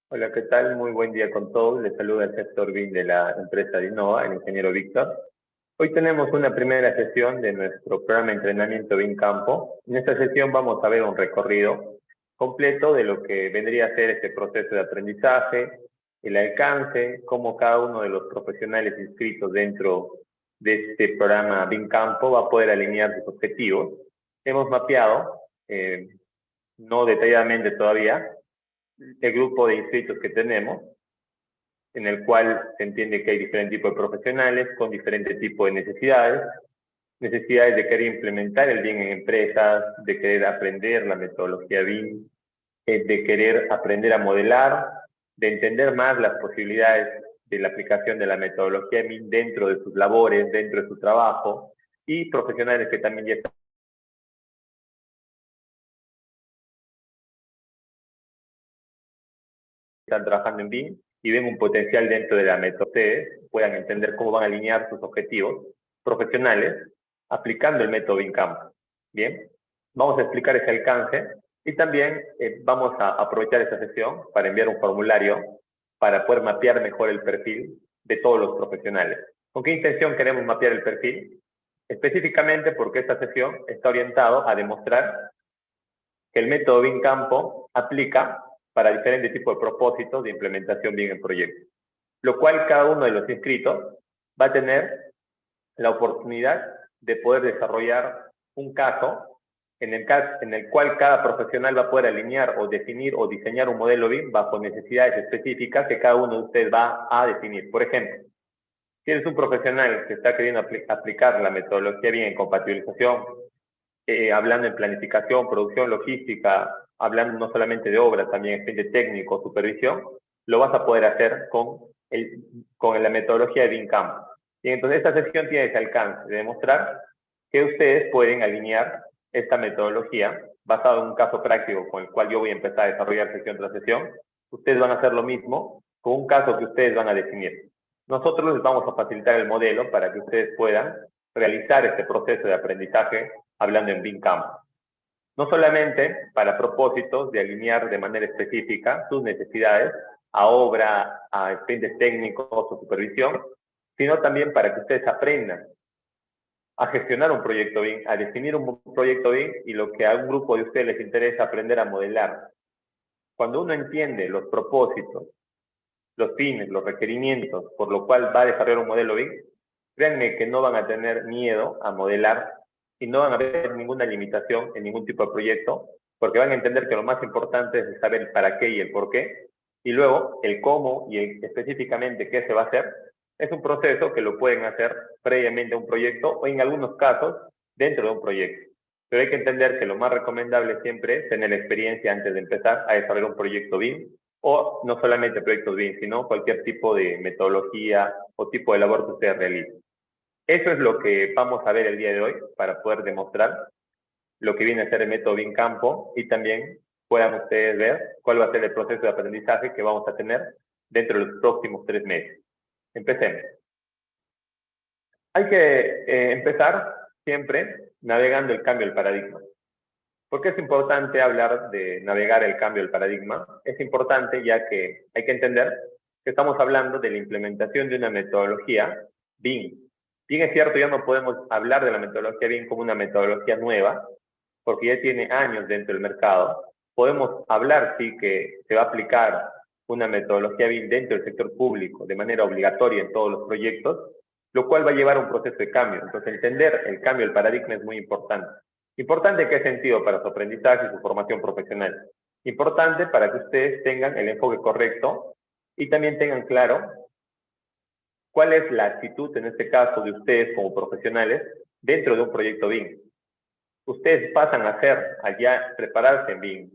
Hola, ¿qué tal? Muy buen día con todos. Les saluda el sector BIM de la empresa de Innova, el ingeniero Víctor. Hoy tenemos una primera sesión de nuestro programa de entrenamiento BIM Campo. En esta sesión vamos a ver un recorrido completo de lo que vendría a ser este proceso de aprendizaje, el alcance, cómo cada uno de los profesionales inscritos dentro de este programa BIM Campo va a poder alinear sus objetivos. Hemos mapeado, no detalladamente todavía, el grupo de inscritos que tenemos, en el cual se entiende que hay diferentes tipos de profesionales con diferentes tipos de necesidades de querer implementar el BIM en empresas, de querer aprender la metodología BIM, de querer aprender a modelar, de entender más las posibilidades de la aplicación de la metodología BIM dentro de sus labores, dentro de su trabajo, y profesionales que también ya están trabajando en BIM y ven un potencial dentro de la metodología, ustedes puedan entender cómo van a alinear sus objetivos profesionales aplicando el método BIM Campo. Bien, vamos a explicar ese alcance y también vamos a aprovechar esta sesión para enviar un formulario para poder mapear mejor el perfil de todos los profesionales. ¿Con qué intención queremos mapear el perfil? Específicamente porque esta sesión está orientada a demostrar que el método BIM Campo aplica para diferentes tipos de propósitos de implementación BIM en proyectos, lo cual cada uno de los inscritos va a tener la oportunidad de poder desarrollar un caso en el cual cada profesional va a poder alinear o definir o diseñar un modelo BIM bajo necesidades específicas que cada uno de ustedes va a definir. Por ejemplo, si eres un profesional que está queriendo aplicar la metodología BIM en compatibilización, hablando en planificación, producción, logística, hablando no solamente de obra, también de técnico, supervisión, lo vas a poder hacer con la metodología de BIM Campo. Y entonces esta sesión tiene ese alcance de demostrar que ustedes pueden alinear esta metodología basado en un caso práctico con el cual yo voy a empezar a desarrollar sesión tras sesión. Ustedes van a hacer lo mismo con un caso que ustedes van a definir. Nosotros les vamos a facilitar el modelo para que ustedes puedan realizar este proceso de aprendizaje hablando en BIM Campo. No solamente para propósitos de alinear de manera específica sus necesidades a obra, a expedientes técnicos o supervisión, sino también para que ustedes aprendan a gestionar un proyecto BIM, a definir un proyecto BIM y lo que a un grupo de ustedes les interesa aprender a modelar. Cuando uno entiende los propósitos, los fines, los requerimientos, por lo cual va a desarrollar un modelo BIM, créanme que no van a tener miedo a modelar y no van a ver ninguna limitación en ningún tipo de proyecto, porque van a entender que lo más importante es saber el para qué y el por qué, y luego el cómo y específicamente qué se va a hacer, es un proceso que lo pueden hacer previamente a un proyecto o en algunos casos dentro de un proyecto. Pero hay que entender que lo más recomendable siempre es tener experiencia antes de empezar a desarrollar un proyecto BIM, o no solamente proyectos BIM, sino cualquier tipo de metodología o tipo de labor que ustedes realicen. Eso es lo que vamos a ver el día de hoy para poder demostrar lo que viene a ser el método BIM Campo y también puedan ustedes ver cuál va a ser el proceso de aprendizaje que vamos a tener dentro de los próximos 3 meses. Empecemos. Hay que empezar siempre navegando el cambio del paradigma. ¿Por qué es importante hablar de navegar el cambio del paradigma? Es importante ya que hay que entender que estamos hablando de la implementación de una metodología BIM. Bien es cierto, ya no podemos hablar de la metodología BIM como una metodología nueva, porque ya tiene años dentro del mercado. Podemos hablar, sí, que se va a aplicar una metodología BIM dentro del sector público de manera obligatoria en todos los proyectos, lo cual va a llevar a un proceso de cambio. Entonces, entender el cambio del paradigma es muy importante. Importante en qué sentido para su aprendizaje y su formación profesional. Importante para que ustedes tengan el enfoque correcto y también tengan claro cuál es la actitud, en este caso, de ustedes como profesionales dentro de un proyecto BIM. Ustedes pasan a hacer allá, prepararse en BIM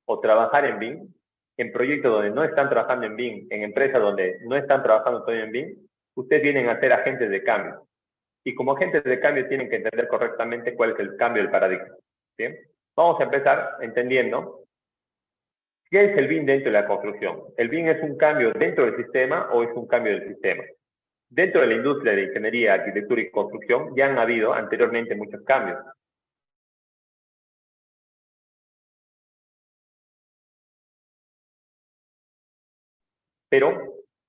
o trabajar en BIM, en proyectos donde no están trabajando en BIM, en empresas donde no están trabajando todavía en BIM, ustedes vienen a ser agentes de cambio. Y como agentes de cambio tienen que entender correctamente cuál es el cambio del paradigma. ¿Bien? Vamos a empezar entendiendo qué es el BIM dentro de la construcción. ¿El BIM es un cambio dentro del sistema o es un cambio del sistema? Dentro de la industria de ingeniería, arquitectura y construcción ya han habido anteriormente muchos cambios. pero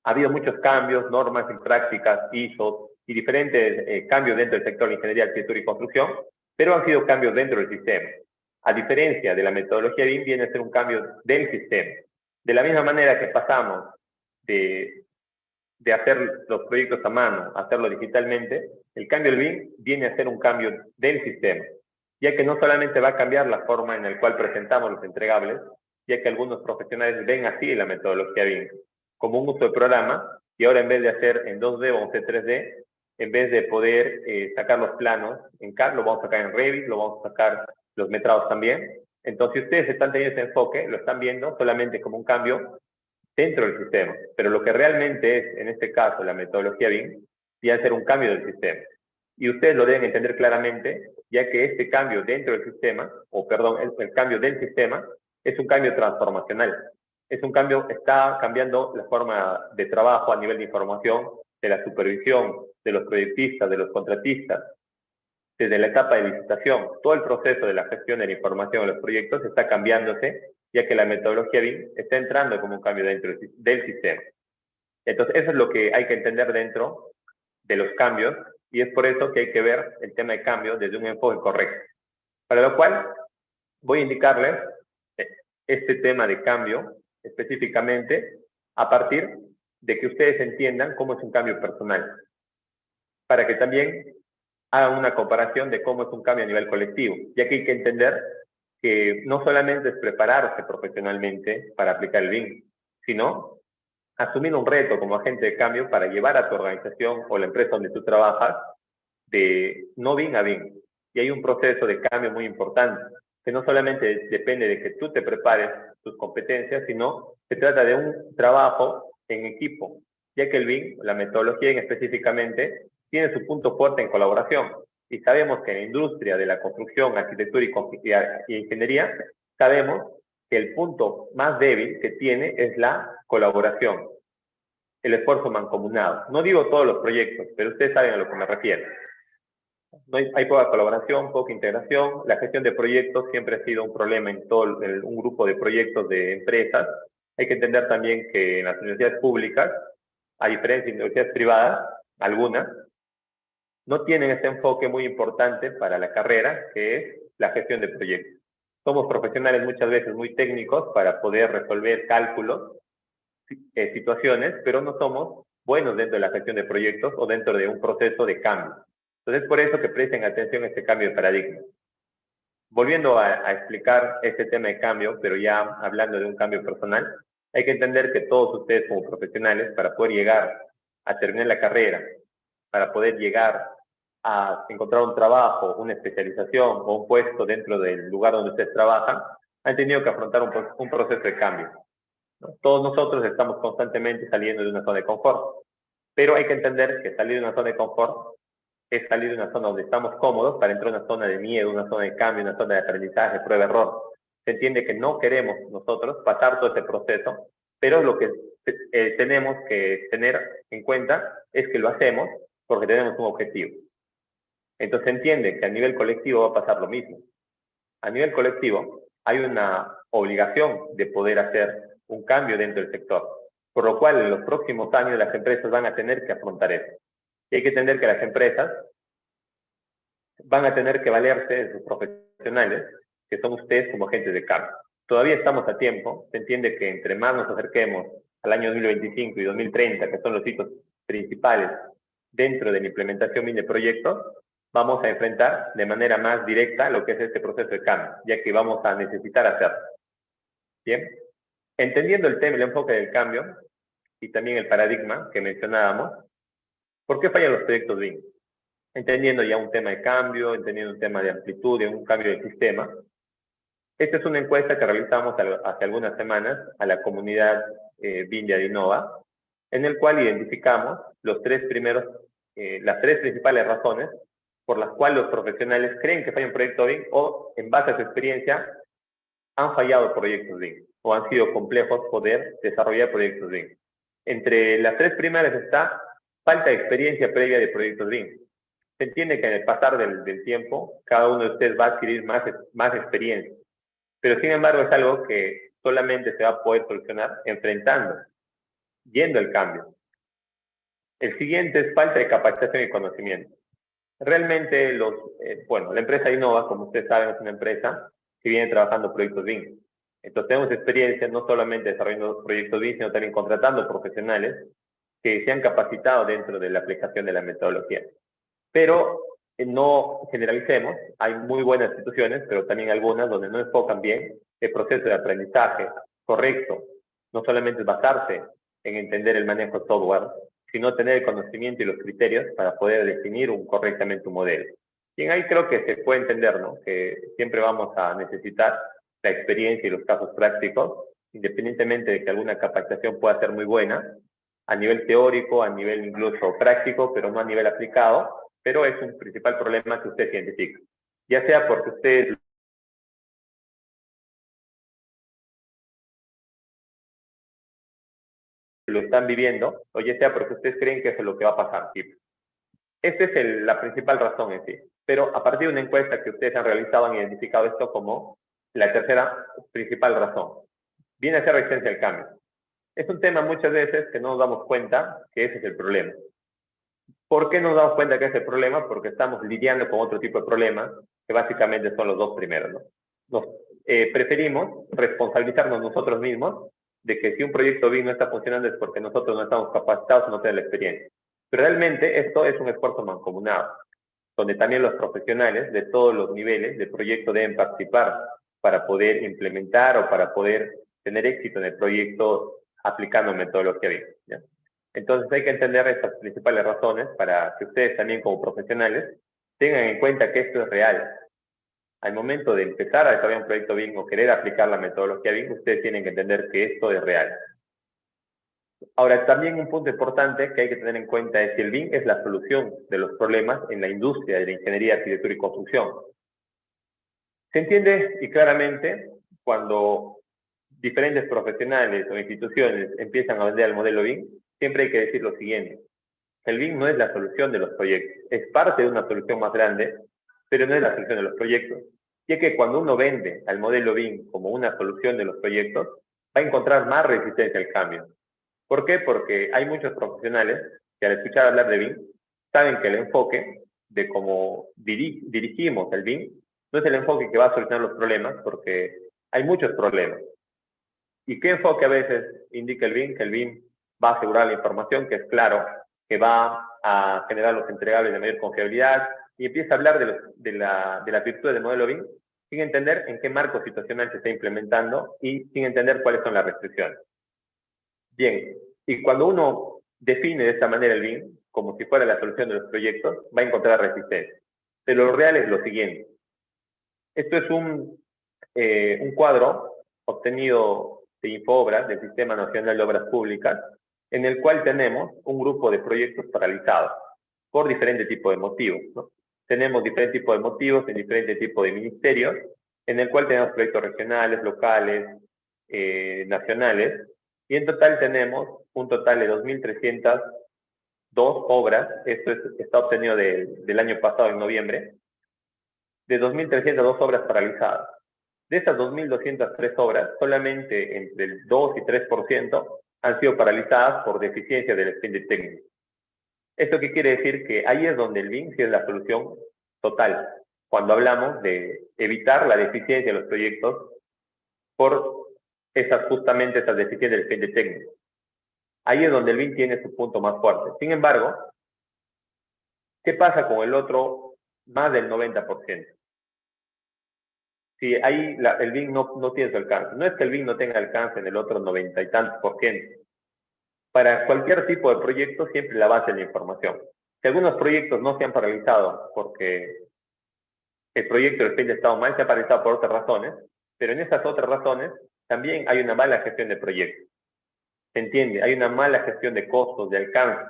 ha habido muchos cambios, normas y prácticas, ISO y diferentes cambios dentro del sector de ingeniería, arquitectura y construcción, pero han sido cambios dentro del sistema. A diferencia de la metodología BIM, viene a ser un cambio del sistema. De la misma manera que pasamos de hacer los proyectos a mano a hacerlo digitalmente, el cambio del BIM viene a ser un cambio del sistema, ya que no solamente va a cambiar la forma en la cual presentamos los entregables, ya que algunos profesionales ven así la metodología BIM, como un uso de programa, y ahora en vez de hacer en 2D o en C3D, en vez de poder sacar los planos en CAD, lo vamos a sacar en Revit, lo vamos a sacar los metrados también. Entonces, si ustedes están teniendo ese enfoque, lo están viendo solamente como un cambio dentro del sistema, pero lo que realmente es, en este caso, la metodología BIM, viene a ser un cambio del sistema. Y ustedes lo deben entender claramente, ya que este cambio dentro del sistema, o perdón, el cambio del sistema, es un cambio transformacional. Es un cambio, está cambiando la forma de trabajo a nivel de información, de la supervisión, de los proyectistas, de los contratistas, desde la etapa de licitación. Todo el proceso de la gestión de la información de los proyectos está cambiándose, ya que la metodología BIM está entrando como un cambio dentro del sistema. Entonces, eso es lo que hay que entender dentro de los cambios, y es por eso que hay que ver el tema de cambio desde un enfoque correcto. Para lo cual, voy a indicarles este tema de cambio específicamente a partir de que ustedes entiendan cómo es un cambio personal, para que también hagan una comparación de cómo es un cambio a nivel colectivo, ya que hay que entender que no solamente es prepararse profesionalmente para aplicar el BIM, sino asumir un reto como agente de cambio para llevar a tu organización o la empresa donde tú trabajas de no BIM a BIM. Y hay un proceso de cambio muy importante, que no solamente depende de que tú te prepares tus competencias, sino se trata de un trabajo en equipo, ya que el BIM, la metodología específicamente, tiene su punto fuerte en colaboración. Y sabemos que en la industria de la construcción, arquitectura y ingeniería, sabemos que el punto más débil que tiene es la colaboración, el esfuerzo mancomunado. No digo todos los proyectos, pero ustedes saben a lo que me refiero. No hay poca colaboración, poca integración. La gestión de proyectos siempre ha sido un problema en todo un grupo de proyectos de empresas. Hay que entender también que en las universidades públicas, a diferencia de universidades privadas, algunas, no tienen ese enfoque muy importante para la carrera, que es la gestión de proyectos. Somos profesionales muchas veces muy técnicos para poder resolver cálculos, situaciones, pero no somos buenos dentro de la gestión de proyectos o dentro de un proceso de cambio. Entonces, por eso que presten atención a este cambio de paradigma. Volviendo a explicar este tema de cambio, pero ya hablando de un cambio personal, hay que entender que todos ustedes como profesionales, para poder llegar a terminar la carrera, para poder llegar a encontrar un trabajo, una especialización o un puesto dentro del lugar donde ustedes trabajan, han tenido que afrontar un proceso de cambio. Todos nosotros estamos constantemente saliendo de una zona de confort, pero hay que entender que salir de una zona de confort es salir de una zona donde estamos cómodos para entrar a una zona de miedo, una zona de cambio, una zona de aprendizaje, prueba-error. Se entiende que no queremos nosotros pasar todo ese proceso, pero lo que tenemos que tener en cuenta es que lo hacemos porque tenemos un objetivo. Entonces se entiende que a nivel colectivo va a pasar lo mismo. A nivel colectivo hay una obligación de poder hacer un cambio dentro del sector, por lo cual en los próximos años las empresas van a tener que afrontar eso. Y hay que entender que las empresas van a tener que valerse de sus profesionales, que son ustedes como agentes de cambio. Todavía estamos a tiempo, se entiende que entre más nos acerquemos al año 2025 y 2030, que son los hitos principales dentro de la implementación BIM de proyectos, vamos a enfrentar de manera más directa lo que es este proceso de cambio, ya que vamos a necesitar hacerlo. Bien, entendiendo el tema, el enfoque del cambio y también el paradigma que mencionábamos, ¿por qué fallan los proyectos BIM? Entendiendo ya un tema de cambio, entendiendo un tema de amplitud, de un cambio del sistema. Esta es una encuesta que realizamos hace algunas semanas a la comunidad BIM de Adinova, en el cual identificamos las tres principales razones por las cuales los profesionales creen que falla un proyecto BIM o, en base a su experiencia, han fallado proyectos BIM o han sido complejos poder desarrollar proyectos BIM. Entre las tres primeras está falta de experiencia previa de proyectos BIM. Se entiende que en el pasar del tiempo, cada uno de ustedes va a adquirir más experiencia, pero sin embargo es algo que solamente se va a poder solucionar enfrentando yendo el cambio. El siguiente es falta de capacitación y conocimiento. Realmente, la empresa Innova, como ustedes saben, es una empresa que viene trabajando proyectos BIM. Entonces, tenemos experiencia no solamente desarrollando proyectos BIM, sino también contratando profesionales que se han capacitado dentro de la aplicación de la metodología. Pero no generalicemos, hay muy buenas instituciones, pero también algunas donde no enfocan bien el proceso de aprendizaje correcto. No solamente es basarse en entender el manejo de software, sino tener el conocimiento y los criterios para poder definir correctamente un modelo. Y ahí creo que se puede entender, ¿no?, que siempre vamos a necesitar la experiencia y los casos prácticos, independientemente de que alguna capacitación pueda ser muy buena, a nivel teórico, a nivel incluso práctico, pero no a nivel aplicado, pero es un principal problema que usted identifica. Ya sea porque ustedes lo están viviendo, o ya sea porque ustedes creen que eso es lo que va a pasar. Esta es la principal razón en sí. Pero a partir de una encuesta que ustedes han realizado, han identificado esto como la tercera principal razón. Viene a ser resistencia al cambio. Es un tema muchas veces que no nos damos cuenta que ese es el problema. ¿Por qué nos damos cuenta que ese es el problema? Porque estamos lidiando con otro tipo de problemas, que básicamente son los dos primeros, ¿no? Preferimos responsabilizarnos nosotros mismos de que si un proyecto BIM no está funcionando es porque nosotros no estamos capacitados o no tenemos la experiencia. Pero realmente esto es un esfuerzo mancomunado, donde también los profesionales de todos los niveles de proyecto deben participar para poder implementar o para poder tener éxito en el proyecto aplicando metodología BIM, ¿ya? Entonces hay que entender estas principales razones para que ustedes también como profesionales tengan en cuenta que esto es real. Al momento de empezar a desarrollar un proyecto BIM o querer aplicar la metodología BIM, ustedes tienen que entender que esto es real. Ahora, también un punto importante que hay que tener en cuenta es que el BIM es la solución de los problemas en la industria de la ingeniería, arquitectura y construcción. Se entiende y claramente cuando diferentes profesionales o instituciones empiezan a vender el modelo BIM, siempre hay que decir lo siguiente: el BIM no es la solución de los proyectos, es parte de una solución más grande, pero no es la solución de los proyectos. Ya que cuando uno vende al modelo BIM como una solución de los proyectos, va a encontrar más resistencia al cambio. ¿Por qué? Porque hay muchos profesionales que al escuchar hablar de BIM, saben que el enfoque de cómo dirigimos el BIM no es el enfoque que va a solucionar los problemas, porque hay muchos problemas. ¿Y qué enfoque a veces indica el BIM? Que el BIM va a asegurar la información, que es claro, que va a generar los entregables de mayor confiabilidad, y empieza a hablar de las virtudes del modelo BIM sin entender en qué marco situacional se está implementando y sin entender cuáles son las restricciones. Bien, y cuando uno define de esta manera el BIM, como si fuera la solución de los proyectos, va a encontrar resistencia. Pero lo real es lo siguiente. Esto es un cuadro obtenido de Infobras, del Sistema Nacional de Obras Públicas, en el cual tenemos un grupo de proyectos paralizados por diferentes tipos de motivos, ¿no? Tenemos diferentes tipos de motivos en diferentes tipos de ministerios, en el cual tenemos proyectos regionales, locales, nacionales, y en total tenemos un total de 2.302 obras. Esto está obtenido del año pasado, en noviembre, de 2.302 obras paralizadas. De estas 2.203 obras, solamente entre el 2 y 3% han sido paralizadas por deficiencia del expediente técnico. ¿Esto qué quiere decir? Que ahí es donde el BIM sí es la solución total, cuando hablamos de evitar la deficiencia de los proyectos por justamente esas deficiencias del expediente técnico. Ahí es donde el BIM tiene su punto más fuerte. Sin embargo, ¿qué pasa con el otro más del 90%? Si ahí el BIM no tiene su alcance. No es que el BIM no tenga alcance en el otro 90 y tantos %. Para cualquier tipo de proyecto siempre la base es la información. Si algunos proyectos no se han paralizado porque el proyecto del ha estado mal, se ha paralizado por otras razones, pero en esas otras razones también hay una mala gestión de proyectos. ¿Se entiende? Hay una mala gestión de costos, de alcance.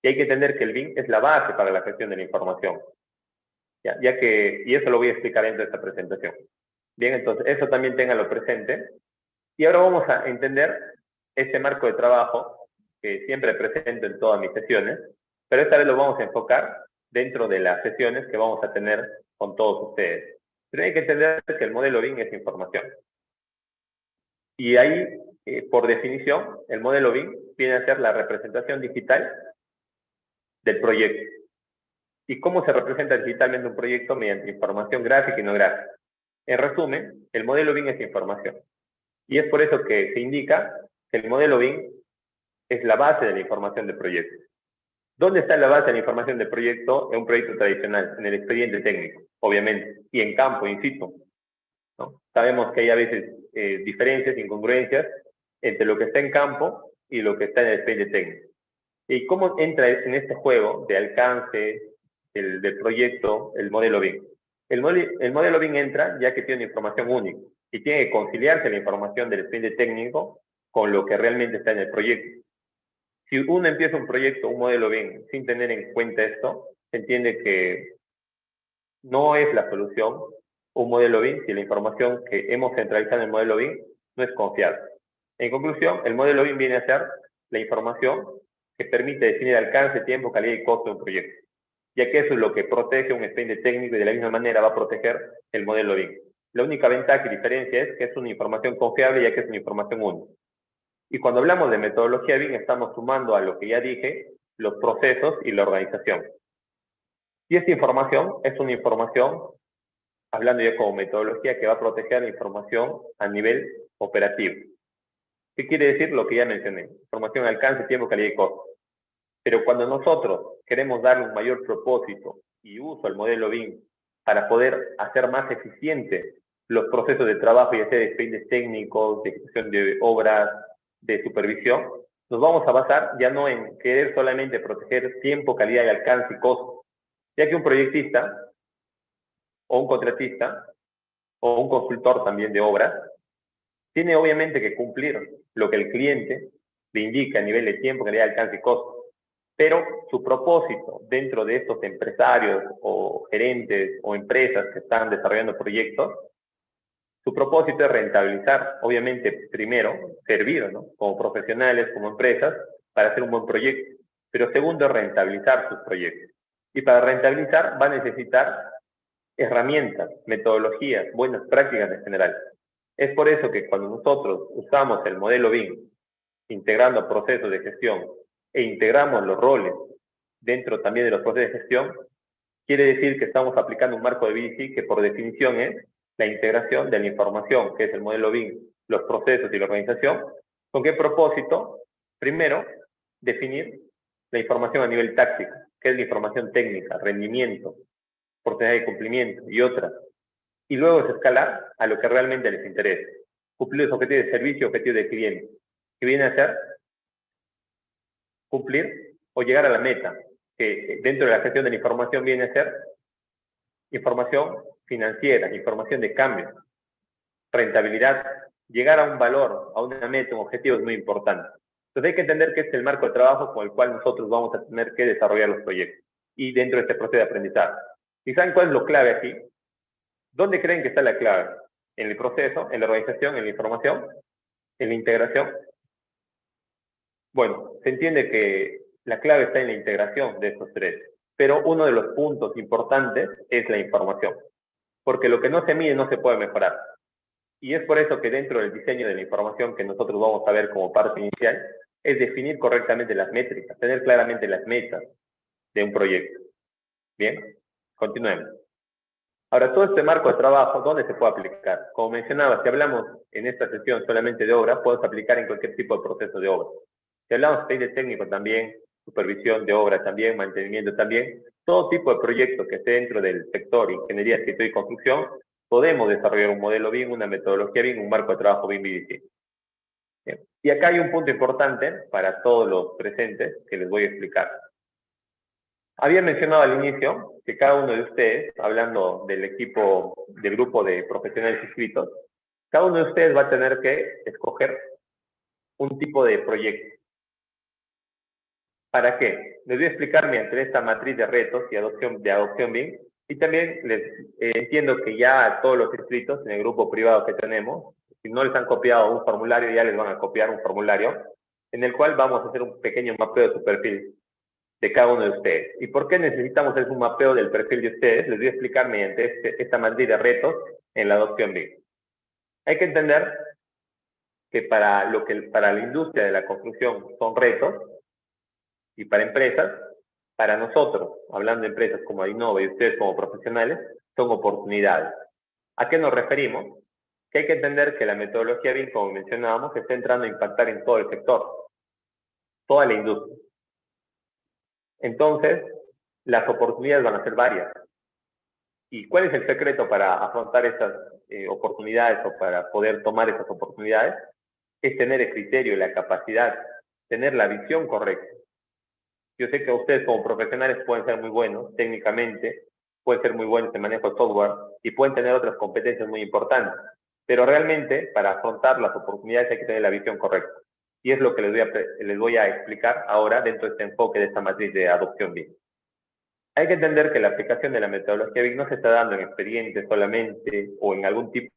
Y hay que entender que el BIM es la base para la gestión de la información. Y eso lo voy a explicar dentro de esta presentación. Bien, entonces eso también ténganlo presente. Y ahora vamos a entender este marco de trabajo que siempre presento en todas mis sesiones, pero esta vez lo vamos a enfocar dentro de las sesiones que vamos a tener con todos ustedes. Pero hay que entender que el modelo BIM es información. Y ahí, por definición, el modelo BIM viene a ser la representación digital del proyecto. ¿Y cómo se representa digitalmente un proyecto? Mediante información gráfica y no gráfica. En resumen, el modelo BIM es información. Y es por eso que se indica que el modelo BIM es la base de la información del proyecto. ¿Dónde está la base de la información del proyecto? En un proyecto tradicional, en el expediente técnico, obviamente, y en campo, in situ, ¿no? Sabemos que hay a veces diferencias, incongruencias entre lo que está en campo y lo que está en el expediente técnico. ¿Y cómo entra en este juego de alcance del proyecto el modelo BIM? El modelo BIM entra ya que tiene una información única y tiene que conciliarse la información del expediente técnico con lo que realmente está en el proyecto. Si uno empieza un proyecto, un modelo BIM, sin tener en cuenta esto, se entiende que no es la solución un modelo BIM si la información que hemos centralizado en el modelo BIM no es confiable. En conclusión, el modelo BIM viene a ser la información que permite definir alcance, tiempo, calidad y costo de un proyecto, ya que eso es lo que protege un expediente técnico y de la misma manera va a proteger el modelo BIM. La única ventaja y diferencia es que es una información confiable ya que es una información única. Y cuando hablamos de metodología BIM estamos sumando a lo que ya dije, los procesos y la organización. Y esta información es una información, hablando ya como metodología, que va a proteger la información a nivel operativo. ¿Qué quiere decir? Lo que ya mencioné. Información, alcance, tiempo, calidad y costo. Pero cuando nosotros queremos darle un mayor propósito y uso al modelo BIM para poder hacer más eficientes los procesos de trabajo, ya sea de expedientes técnicos, de ejecución de obras, de supervisión, nos vamos a basar ya no en querer solamente proteger tiempo, calidad y alcance y costo, ya que un proyectista o un contratista o un consultor también de obras tiene obviamente que cumplir lo que el cliente le indica a nivel de tiempo, calidad, alcance y costo. Pero su propósito dentro de estos empresarios o gerentes o empresas que están desarrollando proyectos, su propósito es rentabilizar, obviamente primero, servir, ¿no?, como profesionales, como empresas, para hacer un buen proyecto. Pero segundo es rentabilizar sus proyectos. Y para rentabilizar va a necesitar herramientas, metodologías, buenas prácticas en general. Es por eso que cuando nosotros usamos el modelo BIM, integrando procesos de gestión e integramos los roles dentro también de los procesos de gestión, quiere decir que estamos aplicando un marco de BDC que por definición es la integración de la información, que es el modelo BIM, los procesos y la organización. ¿Con qué propósito? Primero, definir la información a nivel táctico, que es la información técnica, rendimiento, oportunidad de cumplimiento y otras. Y luego es escalar a lo que realmente les interesa. Cumplir los objetivos de servicio, objetivos de cliente, que viene a ser cumplir o llegar a la meta, que dentro de la gestión de la información viene a ser información financiera, información de cambio, rentabilidad, llegar a un valor, a una meta, un objetivo es muy importante. Entonces hay que entender que este es el marco de trabajo con el cual nosotros vamos a tener que desarrollar los proyectos y dentro de este proceso de aprendizaje. ¿Y saben cuál es lo clave aquí? ¿Dónde creen que está la clave? ¿En el proceso, en la organización, en la información, en la integración? Bueno, se entiende que la clave está en la integración de estos tres, pero uno de los puntos importantes es la información, porque lo que no se mide no se puede mejorar. Y es por eso que dentro del diseño de la información que nosotros vamos a ver como parte inicial, es definir correctamente las métricas, tener claramente las metas de un proyecto. Bien, continuemos. Ahora, todo este marco de trabajo, ¿dónde se puede aplicar? Como mencionaba, si hablamos en esta sesión solamente de obra, podemos aplicar en cualquier tipo de proceso de obra. Si hablamos de técnico también, supervisión de obra también, mantenimiento también, todo tipo de proyecto que esté dentro del sector ingeniería, arquitectura y construcción, podemos desarrollar un modelo BIM, una metodología BIM, un marco de trabajo BIM BDC. Y acá hay un punto importante para todos los presentes que les voy a explicar. Había mencionado al inicio que cada uno de ustedes, hablando del equipo, del grupo de profesionales inscritos, cada uno de ustedes va a tener que escoger un tipo de proyecto. ¿Para qué? Les voy a explicar mediante esta matriz de retos y adopción BIM, y también les entiendo que ya todos los inscritos en el grupo privado que tenemos, si no les han copiado un formulario, ya les van a copiar un formulario, en el cual vamos a hacer un pequeño mapeo de su perfil de cada uno de ustedes. ¿Y por qué necesitamos hacer un mapeo del perfil de ustedes? Les voy a explicar mediante esta matriz de retos en la adopción BIM. Hay que entender que para la industria de la construcción son retos, y para empresas, para nosotros, hablando de empresas como Ainova y ustedes como profesionales, son oportunidades. ¿A qué nos referimos? Que hay que entender que la metodología BIM, como mencionábamos, está entrando a impactar en todo el sector, toda la industria. Entonces, las oportunidades van a ser varias. ¿Y cuál es el secreto para afrontar estas oportunidades o para poder tomar esas oportunidades? Es tener el criterio y la capacidad, tener la visión correcta. Yo sé que ustedes como profesionales pueden ser muy buenos técnicamente, pueden ser muy buenos en manejo de software y pueden tener otras competencias muy importantes, pero realmente para afrontar las oportunidades hay que tener la visión correcta. Y es lo que les voy a explicar ahora dentro de este enfoque de esta matriz de adopción BIM. Hay que entender que la aplicación de la metodología BIM no se está dando en expedientes solamente o en algún tipo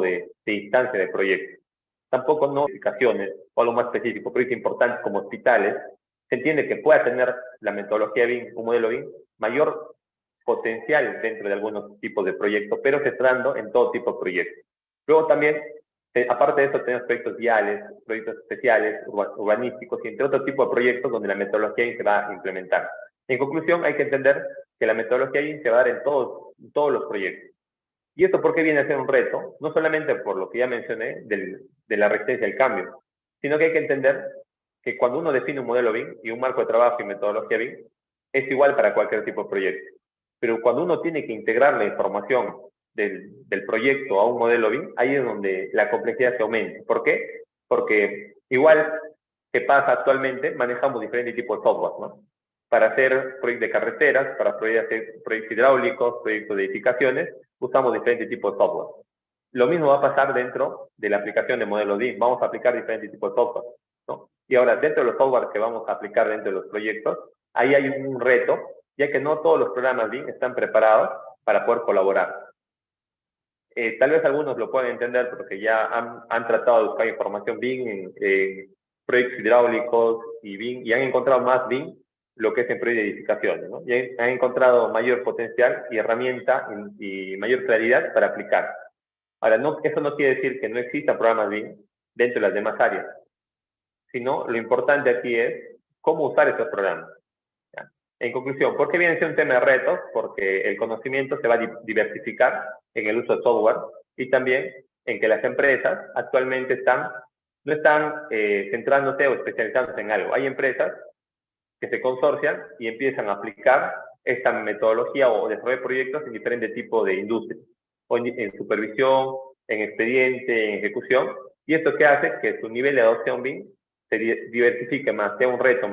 de instancia de proyecto. Tampoco no aplicaciones o algo más específico, proyectos importantes como hospitales. Se entiende que pueda tener la metodología BIM, un modelo BIM, mayor potencial dentro de algunos tipos de proyectos, pero se está dando en todo tipo de proyectos. Luego también, aparte de eso, tenemos proyectos viales, proyectos especiales, urbanísticos y entre otros tipos de proyectos donde la metodología BIM se va a implementar. En conclusión, hay que entender que la metodología BIM se va a dar en todos los proyectos. ¿Y esto por qué viene a ser un reto? No solamente por lo que ya mencioné de la resistencia al cambio, sino que hay que entender que cuando uno define un modelo BIM y un marco de trabajo y metodología BIM, es igual para cualquier tipo de proyecto. Pero cuando uno tiene que integrar la información del proyecto a un modelo BIM, ahí es donde la complejidad se aumenta. ¿Por qué? Porque igual que pasa actualmente, manejamos diferentes tipos de software, ¿no? Para hacer proyectos de carreteras, para hacer proyectos hidráulicos, proyectos de edificaciones, usamos diferentes tipos de software. Lo mismo va a pasar dentro de la aplicación de modelos BIM. Vamos a aplicar diferentes tipos de software, ¿no? Y ahora, dentro de los software que vamos a aplicar dentro de los proyectos, ahí hay un reto, ya que no todos los programas BIM están preparados para poder colaborar. Tal vez algunos lo pueden entender porque ya han tratado de buscar información BIM en proyectos hidráulicos y BIM, y han encontrado más BIM lo que es en proyectos de edificaciones, ¿no? Y han encontrado mayor potencial y herramienta y mayor claridad para aplicar. Ahora, eso no quiere decir que no exista programas BIM dentro de las demás áreas, sino lo importante aquí es cómo usar estos programas. ¿Ya? En conclusión, ¿por qué viene a ser un tema de retos? Porque el conocimiento se va a diversificar en el uso de software y también en que las empresas actualmente no están centrándose o especializándose en algo. Hay empresas que se consorcian y empiezan a aplicar esta metodología o desarrollar proyectos en diferentes tipos de industrias, o en supervisión, en expediente, en ejecución, y esto que hace que su nivel de adopción BIM se diversifique más, sea un reto